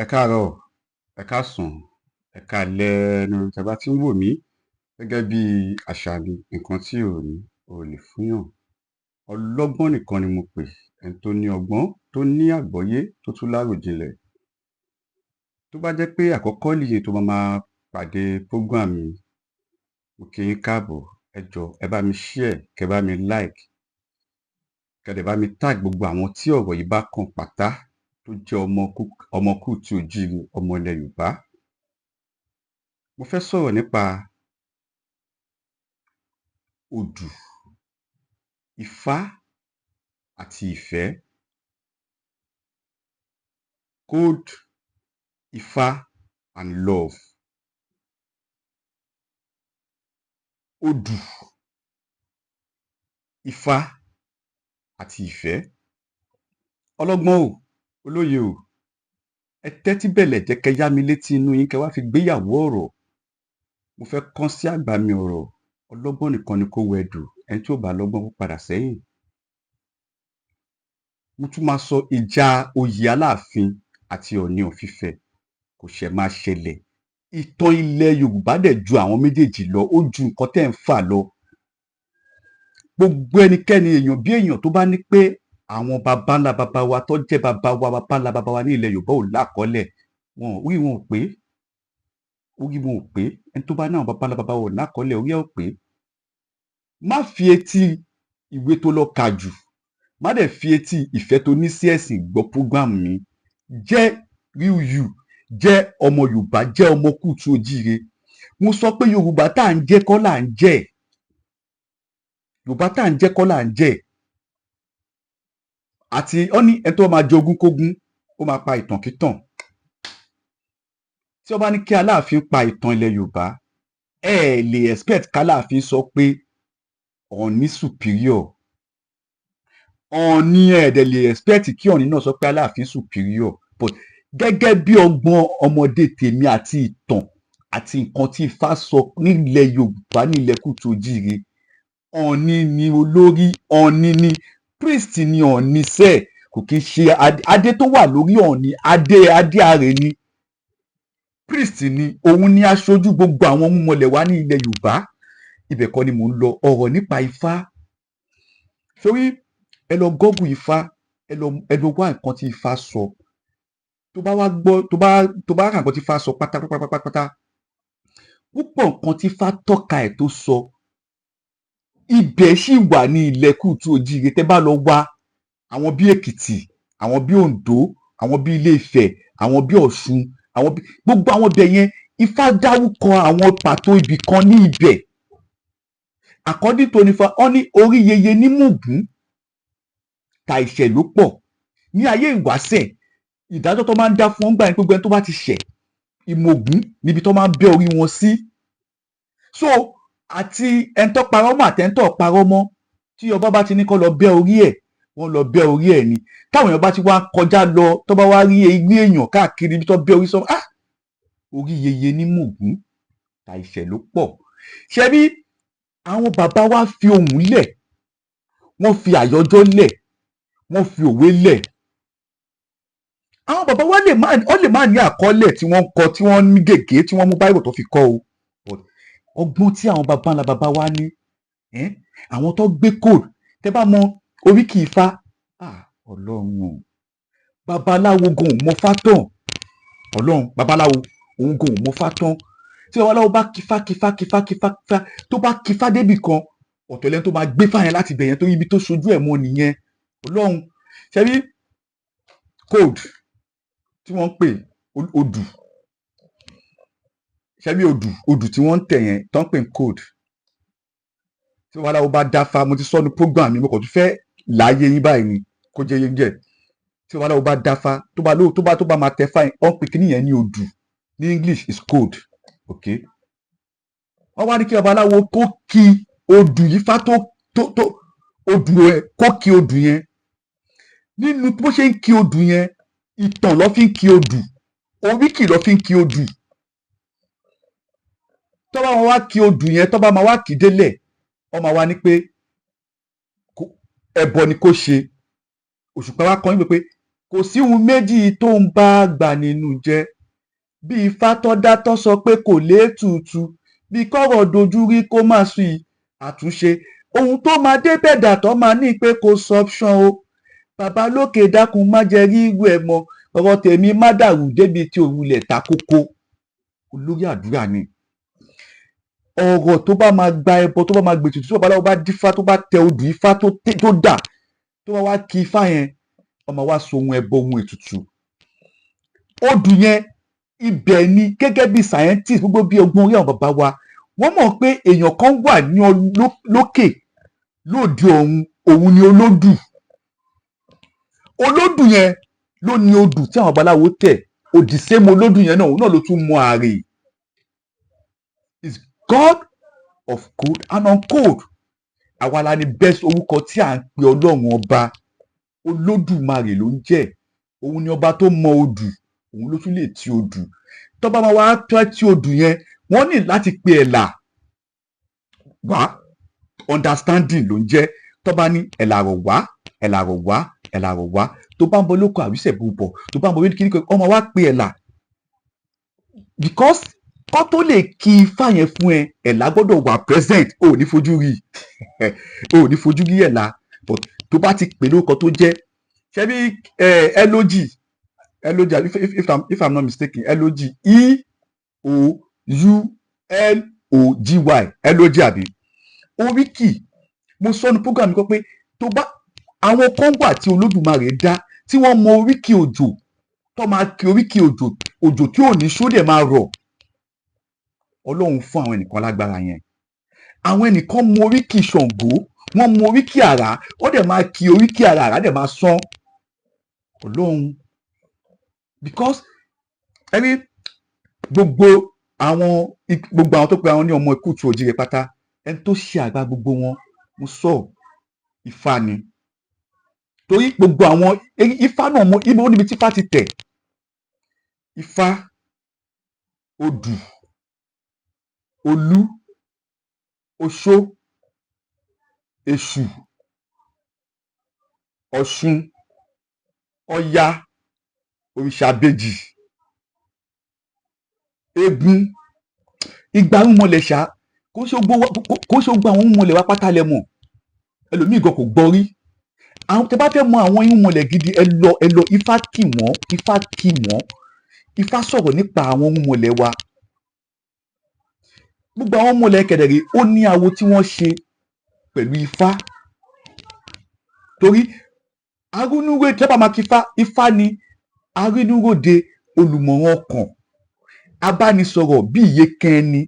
Ẹ káàárọ̀, ẹ káàsán, ẹ káalẹ́ ẹnu tẹ́ bá ti ń wò mí gẹ́gẹ́ bí àṣà mi, nǹkan tí ò lè fúnyàn. Ọlọ́gbọ́n nìkan ni mo pè, ẹni tó ní ọgbọ́n, tó ní àgbọ́yé, tó tún láròjinlẹ̀. Tó bá jẹ́ pé àkọ́kọ́ nìyẹn tó máa pàdé program mi, mo kí yín káàbọ̀, ẹ jọ̀ọ́ ẹ bá mi share, kẹ́ bá mi like, kẹ́ dẹ̀ bá mi tag gbogbo àwọn tí ọ̀rọ̀ yìí bá kàn pátá tó jẹ́ ọmọ Kóòdù òjíire, ọmọ ilẹ̀ Yorùbá. Mo fẹ́ sọ̀rọ̀ nípa Odù, Ifá àti ìfẹ́. Kóòdù, Ifá and love. Odù, Ifá àti ìfẹ́. Ọlọ́gbọ́n o, olóye o, ẹ tẹ́tí bẹ̀lẹ̀ jẹ́ kẹ́ yá mi létí inú yín kẹ́ wá fi gbéyàwó ọ̀rọ̀. Mo fẹ́ kán sí àgbàmì ọ̀rọ̀. Ọlọ́gbọ́n nìkan ni kó wẹdù, ẹni tí ò bá lọ́gbọ́n kó padà sẹ́yìn. Mo tún máa sọ ìjà oyè Aláàfin àti Ọọ̀ni of Ifẹ̀ kò ṣẹ̀ máa ṣẹlẹ̀. Ìtàn ilẹ̀ Yorùbá dẹ̀ ju àwọn méjèèjì lọ, ó ju nǹkan tẹ́ ń fà lọ. Gbogbo ẹnikẹ́ni èèyàn bí èèyàn tó bá ní pé àwọn baba ńlá baba wa tó jẹ́ baba ńlá baba wa ní ilẹ̀ Yorùbá ò lákọọ́lẹ̀, orí wọn ò pé. Orí wọn ò pé. Ẹni tó bá ní àwọn baba ńlá baba wa ò lákọọ́lẹ̀, orí ẹ̀ ò pé. Má fi etí ìwé tó lọ kà jù, má dẹ̀ fi etí ìfẹ́ tó ní sí ẹ̀sìn gbọ́ program mi. Jẹ́ real you, jẹ́ ọmọ Yorùbá, jẹ́ ọmọ Kóòdù òjíire. Mo sọ pé Yorùbá tá à ń jẹ́ kọ́ là ń jẹ́. Yorùbá tá à ń jẹ́ kọ́ là ń jẹ́. Àti ó ní ẹni tó máa jẹ ogún kógún, ó máa pa ìtàn kítàn. Tí ó bá ní kí Aláàfin pa ìtàn ilẹ̀ Yorùbá, ẹ lè expect k'Aláàfin sọ pé Ọọ̀ni superior. Ọọ̀ni ẹ̀dẹ̀ lè expect kí Ọọ̀ni náà sọ pé Aláàfin superior. But gẹ́gẹ́ bí ọgbọ́n ọmọdé tèmi àti ìtàn àti nǹkan tí Ifá sọ nílẹ̀ Yorùbá nílẹ̀ Kóòdù òjíire, Ọọ̀ni ni olórí, Ọọ̀ni ni priest ni Ọọ̀ni sẹ́, kò kí ń ṣe adé tó wà lórí Ọọ̀ni, adé àrè ni. Priest ni, òun ni aṣojú gbogbo àwọn ọmọlẹ̀ wa ní ilẹ̀ Yorùbá. Ibẹ̀ kọ́ ni mò ń lọ. Ọ̀rọ̀ nípa Ifá. Sórí ẹ lọ Google Ifá, ẹ lọ wá nǹkan tí Ifá sọ. Tó bá wá gbọ́, tó bá rà nǹkan tí Ifá sọ pátápátá, púpọ̀ nǹkan tí Ifá tọ́ka ẹ̀ tó sọ, ibẹ̀ sì wà ní ilẹ̀ Kóòdù òjíire. Tẹ́ bá lọ wá àwọn bí Èkìtì, àwọn bí Oǹdó, àwọn bí Ilé Ifẹ̀, àwọn bí Ọ̀ṣun, gbogbo àwọn ibẹ̀ yẹn, Ifá dárúkọ àwọn pàtó ibì kan ní ibẹ̀. According to Ifá, wọ́n ní orí yeye ní mùgún ta ìṣẹ̀ ló pọ̀. Ní ayé ìwáṣẹ̀, ìdájọ́ tó máa ń dá fún ọgbà yẹn gbogbo ẹni tó bá ti ṣẹ̀, ìmọ̀gún níbi tó máa ń bẹ́ orí wọn sí. So àti ẹni tó parọ́ mọ́ àti ẹni tó parọ́ mọ́, tí ọba bá ti ní kó lọ bẹ́ orí ẹ̀, wọ́n lọ bẹ́ orí ẹ̀ ni. Táwọn èèyàn bá ti wá kọjá lọ, tó bá wá rí ilé èèyàn káàkiri ibi tó bẹ́ orí sọ, orí yeye ní mùgún ta ìṣẹ̀ ló pọ̀. Ṣé bí àwọn bàbá wa fi ohùn lẹ̀, wọ́n fi àyọjọ́ lẹ̀, wọ́n fi òwe lẹ̀. Àwọn bàbá wa lè má ní àkọọ́lẹ̀ tí wọ́n kọ, tí wọ́n ní gègé, tí wọ́n mú báíbù tó fi kọ o. Ọgbọ́n tí àwọn bàbá ńlá bàbá wa ní, àwọn tó gbé Kóòdù, tẹ́ bá mọ oríkì Ifá, Ọlọ́run, babaláwo gan ò mọ Fá tán. Ọlọ́run, babaláwo òun gan ò mọ Fá tán. Tí babaláwo bá kífá tó bá kífá débì kan, ọ̀tọ̀ lẹ́ni tó máa gbé fá yẹn láti bẹ̀ yẹn, tó ibi tó ṣojú ẹ̀ mọ́ nìyẹn. Ọlọ́run, ṣebí Kóòdù tí wọ́n ń pè Odù, ṣebí Odù tí wọ́n ń tẹ̀ yẹn tó ń pè Kóòdù. Tí babaláwo bá dáfá, mo ti sọ́nu program mi, mo kàn tún fẹ́ láàyè yín báyìí ni kó jẹ́ yín jẹ́. Tí babaláwo bá dáfá, tó bá máa tẹ fá yẹn, wọ́n pè kíní yẹn ní Odù. Ní English is Kóòdù. Okay. Wọ́n wá ní kí babaláwo kó kí Odù yìí Ifá tó Odù ẹ̀ kó kí Odù yẹn. Nínú bó ṣe ń kí Odù yẹn, ìtàn ló fi ń kí Odù, oríkì ló fi ń kí Odù. Tó bá wọn wá kí Odù yẹn, tó bá máa wá kí délẹ̀, wọ́n máa wá ní pé ẹbọ ni kó ṣe. Òṣùpá wá kọ́ yín pé kò sí ohun méjì tó ń bá àgbà nínú jẹ́ bí ifá tó dá tó sọ pé kò létùtù bí kọ́rọ̀ dojú rí kó má sí àtúnṣe ohun tó máa débẹ̀ dàtọ́ máa ní pé kò sọ́pṣọ́n o bàbá lókè dákun má jẹ́ rí irú ẹ̀ mọ́ ọ̀rọ̀ tèmi má dàrú débi tí òwúlẹ̀ ta kókó olórí àdúrà ni ọ̀rọ̀ tó bá máa gba ẹbọ tó bá máa gbètùtù tí babaláwo bá dífá tó bá tẹ odù ifá tó dà tó bá wá kí ifá yẹn ọmọ wa so ohun ẹbọ ohun ètùtù odù yẹn ibẹ̀ ni gẹ́gẹ́ bí scientist gbogbo bí ọgbọ́n orí àwọn bàbá wa wọ́n mọ̀ pé èèyàn kan wà ní lókè lóde ọ̀run òun ni olódù olódù yẹn ló ní odù tí àwọn babaláwo tẹ̀ òdì sẹ́mu olódù yẹn náà òun náà ló tún mọ àrè is God of code and uncode àwa la ní best orúkọ tí à ń pe ọlọ́run ọba olódùmarè ló ń jẹ́ òun ni ọba tó mọ odù òun ló tún lè ti odù tọ́ba máa wá tọ́ tí odù yẹn wọ́n ní láti pe ẹ̀là wá understanding ló ń jẹ́ tọ́ba ní ẹ̀là rọ̀ wá ẹ̀là rọ̀ wá ẹ̀là rọ̀ wá tó bá ń bọ lóko àwísẹ̀ búbọ̀ tó bá ń bọ wí kíní kan ọmọ wa pe ẹ̀là because kọ́ tó lè kí ifá yẹn fún ẹ ẹ̀là gbọ́dọ̀ wà present ò ní fojú rí ò ní fojú rí ẹ̀là but tó bá ti pè lórúkọ tó jẹ́ ṣebí ẹlójì if I'm not mistaken ẹlójì EOULOGY ẹlójì àbí oríkì mo sọ ní program kan pé tó bá àwọn kan wà tí olódùmarè dá tí wọ́n mọ oríkì òjò tó máa kí oríkì òjò tí ò ní ṣó dẹ̀ máa rọ̀ ọlọ́run fún àwọn ẹnìkan lágbára yẹn àwọn ẹnìkan mọ oríkì ṣàngó wọ́n mọ oríkì àrá ó dẹ̀ máa kí oríkì àrá dẹ̀ máa sán ọlọ́run because ẹni gbogbo àwọn tó pe àwọn ní ọmọ ikú tu òjìrè pátá ẹni tó ṣe àgbà gbogbo wọn mo sọ Ifá ni torí gbogbo àwọn Ifá náà mọ ibo níbi tí Ifá ti tẹ̀ Ifá odù olú oṣó èṣù ọ̀ṣun ọya òrìṣàbèjì eégún ìgbárùmọlẹ̀ ṣá kó ṣe gbogbo àwọn ìmọ̀lẹ̀ wa pátá lẹ mọ̀ ẹlòmíì gan kò gbọ́ rí àwọn tẹ bá fẹ́ mọ àwọn ìmọ̀lẹ̀ gidi ẹ lọ Ifá kì wọ́n Ifá sọ̀rọ̀ nípa àwọn ìmọ̀lẹ̀ wa gbogbo àwọn ìmọ̀lẹ̀ kẹ̀dẹ̀rẹ̀ ó ní awo tí wọ́n ṣe pẹ̀lú Ifá torí arínúròde tẹ́bà máa kí Ifá ni arínúròde olùmọ̀ràn ọkàn abánisọ̀rọ̀ bí iye kan ẹni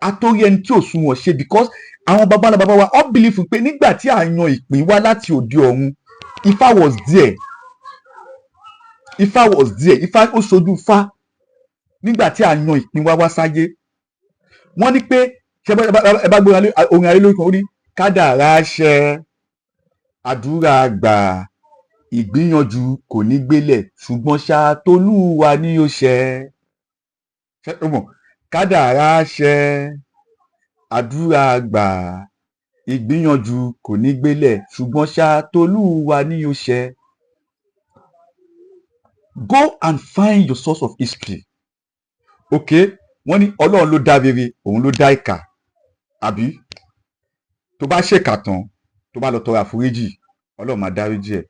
atórí ẹni tí ò sunwọ̀n ṣe because àwọn baba wa all believe pé nígbà tí a yan ìpín wá láti òde ọ̀run Ifá was there Ifá ó ṣojú Ifá nígbà tí a yan ìpín wá sáyé wọ́n ní pé ṣe ẹ bá gbé orin ayé lórí kan ó ní kádàrá ṣẹ àdúrà gbà ìgbìyànjú kò ní gbélẹ̀ ṣùgbọ́n ṣá tolúwa ni ó ṣẹ kádàrá ṣẹ àdúrà gbà ìgbìyànjú kò ní gbélẹ̀ ṣùgbọ́n ṣá tolúwa ni ó ṣẹ. Go and find your source of history. Okay, wọ́n ní ọlọ́run ló dá rere òun ló dá ìkà àbí tó bá ṣèkà tán tó bá lọ tọrọ àforíjì ọlọ́run máa dáríjì ẹ̀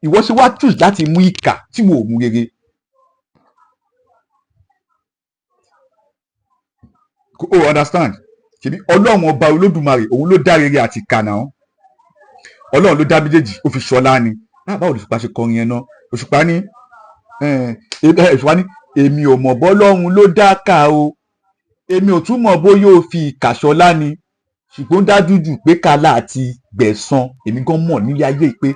ìwọ ṣe wá choose láti mú ìkà tí wò ó mú rere o understand ṣebí ọlọ́run ọba olódùmarè òun ló dá rere àti ìkà náà ọlọ́run ló dá méjèèjì ó fi ṣọlá ni báwo lòṣùpá ṣe kọrin yẹn náà òṣùpá ní èmi ò mọ̀ bọ́lọ́run ló dá kà o èmi ò tún mọ̀ bóyá ó fi ìkà ṣọlá ni ṣùgbọ́n dájú jù pé kálá àti gbẹ̀san èmi gan mọ̀ nílé ayé pé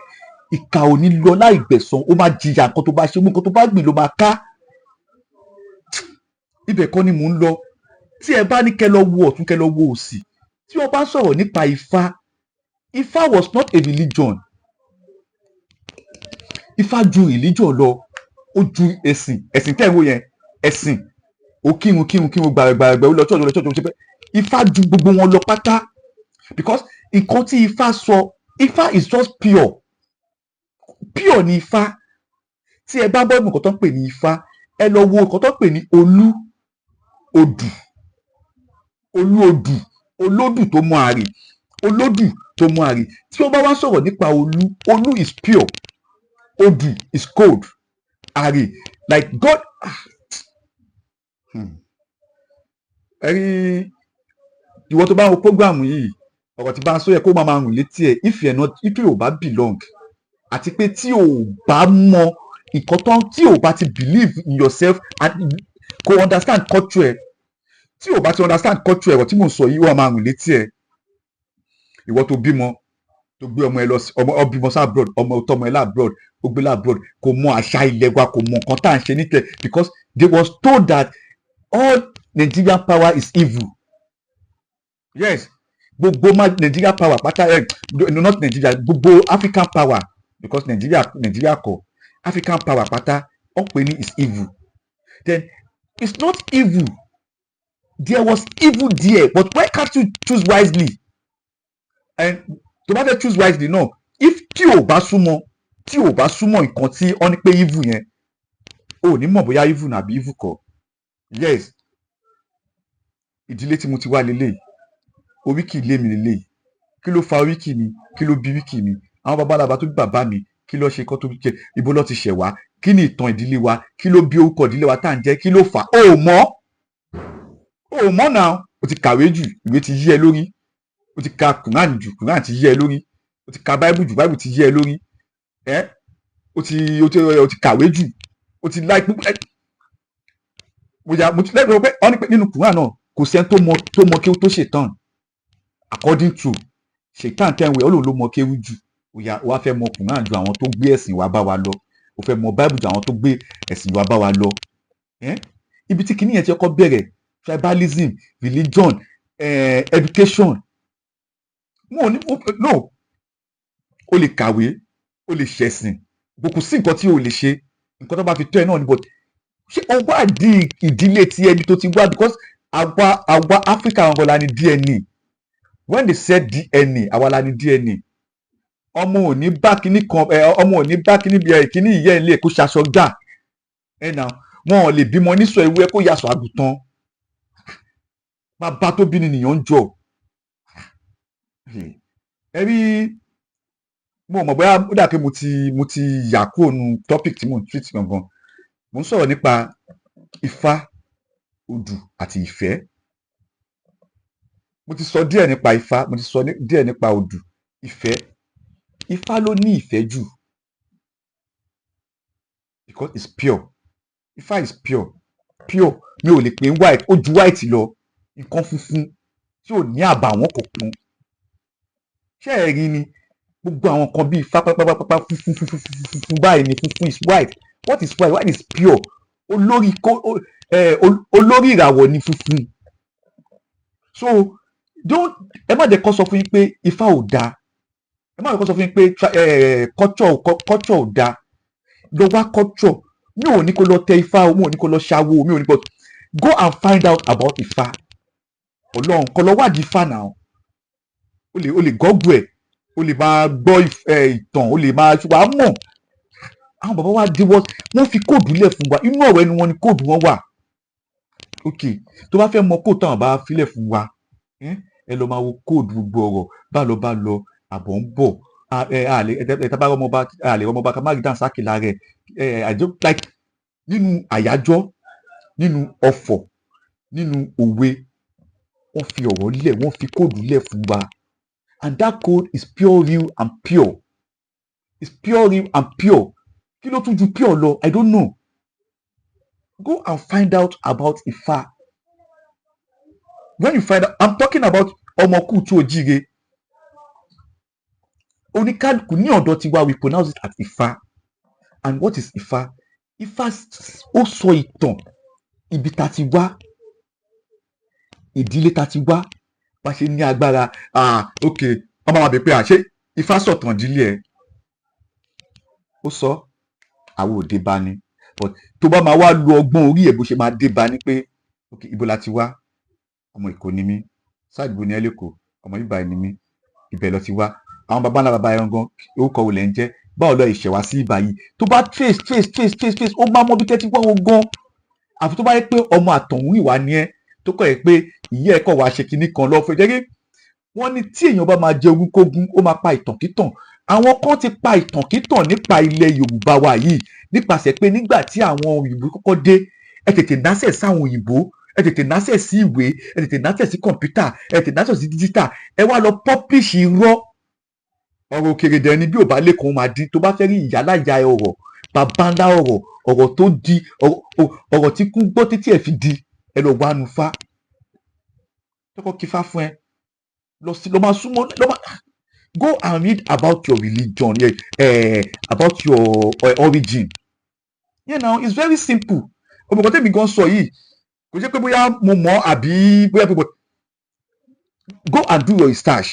ìkà ò ní lọ láì gbẹ̀san ó máa jìyà nǹkan tó bá ṣe nǹkan tó bá gbìn ló máa ká ibẹ̀ kọ́ ni mò ń lọ tí ẹ bá ní kẹ́ lọ wo ọ̀tún kẹ́ lọ wo òsì tí wọ́n bá sọ̀rọ̀ nípa Ifá was not a religion Ifá ju religion lọ ó ju ẹ̀sìn tẹ́ ẹ̀ wò yẹn ẹ̀sìn ó kírun gbàrẹ̀gbàrẹ̀gbẹ̀ ó lọ ṣọ́ọ̀ṣì ṣe pé Ifá ju gbogbo wọn lọ pátá because nǹkan tí Ifá sọ Ifá is just pure ni Ifá tí ẹ bá bọ́ nǹkan tó ń pè ní Ifá ẹ lọ wo nǹkan tó ń pè ní olú odù olódù tó mọ àrè olódù tó mọ àrè tí wọ́n bá wá sọ̀rọ̀ nípa olú is pure, odù is cold, àrè like God. ẹ rí ìwọ tó bá ń wo program yìí ọ̀rọ̀ tí bá ń sọ yẹ kó máa rùn létí ẹ̀ if you ò bá belong àti pé tí ò bá mọ nǹkan tán tí ò bá ti believe in yourself and kò understand culture ẹ̀ tí ò bá ti understand culture ẹ̀ ọ̀rọ̀ tí mò ń sọ yìí wọ́n máa rùn létí ẹ̀. ìwọ tó bímọ tó gbé ọmọ ẹ lọ sí ọmọ bímọ sí abroad ọmọ tọmọ ẹ labroad ó gbé labroad kò mọ àṣà ilẹ̀ wa kò mọ nǹkan tá à ń ṣe nítẹ̀ because they was told that all Nigerian power is evil. Yes, gbogbo Nigeria power pátá no not Nigeria gbogbo African power because Nigeria kọ African power pátá wọ́n pè ní is evil. Then it's not evil, there was evil there but why can't you choose wisely? And tó bá fẹ́ choose wisely náà if tí ò bá súnmọ́ nǹkan tí wọ́n ní pé evil yẹn ò ní mọ̀ bóyá evil nàbí evil kọ́. Yes, ìdílé tí mo ti wá lélẹ̀ oríkì ilé mi lélẹ̀ kí ló fa oríkì mi kí ló bí oríkì mi àwọn babaláwa tó bí bàbá mi kí ló ṣe kọ́ tó bí ibo ló ti ṣẹ̀ wá kí ni ìtàn ìdílé wa kí ló bí orúkọ ìdílé wa tá à ń jẹ́ kí ló fà ó mọ̀ náà o ti kàwé jù ìwé ti yí ẹ lórí o ti ka Quran jù Quran ti yí ẹ lórí o ti ka Bible jù Bible ti yí ẹ lórí o ti kàwé jù o ti láì púpọ̀ mo ti lẹ́nu pé ọ́ ní pé nínú Quran náà kò sẹ́ni tó mọ kí ó tó ṣètàn according to ṣètàn tẹ́wẹ̀ ó lòun ló mọ kéwú jù wá fẹ́ mọ Quran ju àwọn tó gbé ẹ̀sìn wa bá wa lọ o fẹ́ mọ Bible ju àwọn tó gbé ẹ̀sìn wa bá wa lọ ibi tí kìíní yẹn ti kọ́kọ́ bẹ̀rẹ̀ tribalism religion education no o lè kàwé o lè ṣẹ̀sìn kò sí nǹkan tí o lè ṣe nǹkan tó bá fi tọ́ ẹ náà ni but ṣé o wá di ìdílé tí ẹni tó ti wá because àwa Africa àwọn ọ̀la ni DNA when they said DNA àwa la ni DNA ọmọ ò ní bá kíní kan ọmọ ò ní bá kíní kíní ìyá ẹ̀ lé kó ṣaṣọ gbà náà wọn ò lè bímọ níṣọ ewé kó yàṣọ àgùntàn bàbá tó bí ni nìyàn ń jọ ẹ rí mo mọ̀ bóyá ó dà pé mo ti yà kúrò nu topic tí mo ń treat gangan mo ń sọ̀rọ̀ nípa Ifá Odù àti Ìfẹ́ mo ti sọ díẹ̀ nípa Ifá mo ti sọ díẹ̀ nípa Odù Ìfẹ́ Ifá ló ní ìfẹ́ jù because it's pure Ifá is pure mi ò lè pè ní white ó ju white lọ nǹkan funfun tí ò ní àbàwọ́n kankan ṣé ẹ rí ni gbogbo àwọn kan bíi Ifá pápápápá funfun báyìí ni funfun is white what is white white is pure olórí ìràwọ̀ ni funfun so ẹ má jẹ́ kó sọ fún yín pé Ifá ò dáa ẹ má jẹ́ kó sọ fún yín pé culture ò dáa lọ wá culture mi ò ní kó lọ tẹ Ifá o mi ò ní kó lọ ṣàwo mi ò ní kó go and find out about Ifá Ọlọ́run kó lọ wádìí Ifá náà o lè gọ́gù ẹ̀ o lè máa gbọ́ ìtàn o lè máa wàá mọ̀ àwọn bàbá wa dé wọ́n fi kóòdù lẹ̀ fún wa inú ọ̀rọ̀ ẹnu wọn ni kóòdù wọn wà ok tó bá fẹ́ mọ kóòdù táwọn bá filẹ̀ fún wa ẹ lọ máa wo kóòdù gbogbo ọ̀rọ̀ bá lọ àbọ̀ ń bọ̀ tábà ọmọ bá ká má rí dànsákì lára ẹ̀ àjọ like nínú àyájọ́ nínú ọ̀fọ̀ nínú òwe wọ́n fi ọ̀rọ̀ lẹ̀ wọ́n fi kóòdù lẹ̀ fún wa and that code is pure real and pure it's pure real and pure kí ló tún ju pure lọ I don't know go and find out about Ifá when you find out I'm talking about ọmọkùtù òjìre oníkálukú ní ọ̀dọ̀ tiwa we pronounce it as Ifá and what is Ifá Ifá ó sọ ìtàn ibi tá ti wá ìdílé tá ti wá bá ṣe ní agbára ok ọmọ wa bẹ̀ pé ṣé Ifá sọ̀tàn ìdílé ẹ̀ ó sọ àwọn òde bá ní but tó bá máa wá lu ọgbọ́n orí ẹ̀ bó ṣe máa dé bá ní pé ok ibo la ti wá ọmọ Èkó ni mí sáàdìbò ní ẹlẹ́kọ̀ọ́ ọmọ bíbá ẹni mí ibẹ̀ lọ ti wá àwọn baba ńlá baba ẹran gan orúkọ wo lẹ̀ ń jẹ́ báwo lọ ìṣẹ̀wá sí ibà yìí tó bá trace ó máa mọ bí tẹ́tí wá wọn gan àfi tó bá yẹ pé ọmọ àtọ̀hún ìwà ni ẹ tó kọ̀ ẹ́ pé ìyá ẹ̀ kọ̀ wá ṣe kinní kan lọ́fẹ̀ẹ́ jẹ́gẹ́ wọ́n ní tí èèyàn bá máa jẹ ogún kógún ó máa pa ìtàn kítàn àwọn kan ti pa ìtàn kítàn nípa ilẹ̀ Yorùbá wa yìí nípasẹ̀ pé nígbà tí àwọn òyìnbó kọ́kọ́ dé ẹ tètè násẹ̀ sáwọn òyìnbó ẹ tètè násẹ̀ sí ìwé ẹ tètè násẹ̀ sí kọ̀ǹpútà ẹ tètè násẹ̀ sí díjítà ẹ wá lọ publish irọ́ ọ̀rọ̀ òkèrè dẹ̀ ni bí ò bá lẹ́kọ̀ọ́ máa dín tó bá fẹ́ rí ìyálàyà ọ̀rọ̀ bàbá ńlá ọ̀rọ̀ tó di ọ̀rọ̀ tí kún gbọ́ títí ẹ̀ fi di ẹ lọ wá nu fá tọkọ kí fá fún ẹ lọ sí lọ máa súnmọ́ lọ máa go and read about your religion about your origin it's very simple ọmọkàn tẹ́mi gan sọ yìí kò jẹ́ pé bóyá mo mọ̀ àbí bóyá pé go and do your research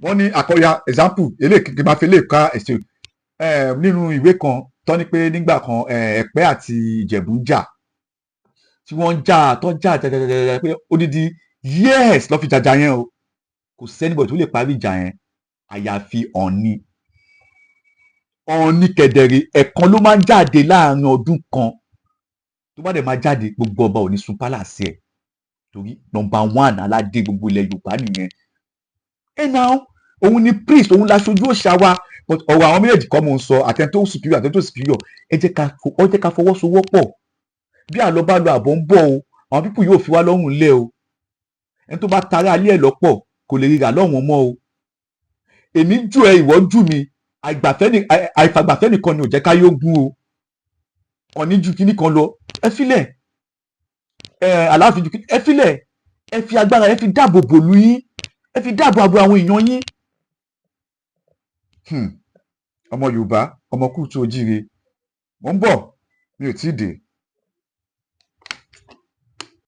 wọ́n ní àkọ́yà example eléyìí kí n máa fi lè ká ẹ̀sìn nínú ìwé kan tó ní pé nígbà kan Ẹ̀pẹ́ àti Ìjẹ̀bú ń jà tí wọ́n ń jà tó ń jà tẹ́tẹ́tẹ́tẹ́ pé odidi years lọ́ fi jàjà yẹn o kò sẹ́nibọ̀ tó lè parí ìjà yẹn àyàfi Ọ̀ọ̀ni kẹ̀dẹ̀rẹ̀ ẹ̀kan ló máa ń jáde láàrin ọdún kan tó bá dẹ̀ máa jáde gbogbo ọba ò ní sun pálàsì ẹ̀ torí number one aládé gbogbo ilẹ̀ Yorùbá nìyẹn òun ni priest òun la ṣojú òòṣà wa but ọ̀rọ̀ àwọn méjèèjì kọ́ mo ń sọ àtẹ̀ntó superior àtẹ̀ntó superior ẹ jẹ́ ká fọwọ́sowọ́pọ̀ bí àlọ́ bá lọ àbọ̀ ń bọ̀ o àwọn pípù yóò fi wá lọ́rùn lẹ̀ o ẹni tó bá tarí alẹ́ ẹ̀ lọ́pọ̀ kò lè ríra lọ́wọ́n mọ́ o èmi jù ẹ ìwọ jù mi àìfàgbàfẹ́ nìkan ni ò jẹ́ ká yóò gún o ọ̀ní ju kíní kan lọ ẹ filẹ̀ aláàfin ju kíní ẹ filẹ̀ ẹ fi agbára ẹ fi dáàbò bòlú yín ẹ fi dáàbò àbò àwọn èèyàn yín ọmọ Yorùbá ọmọ kúùtù ojíire mo ń bọ̀ mi ò tí ì dé.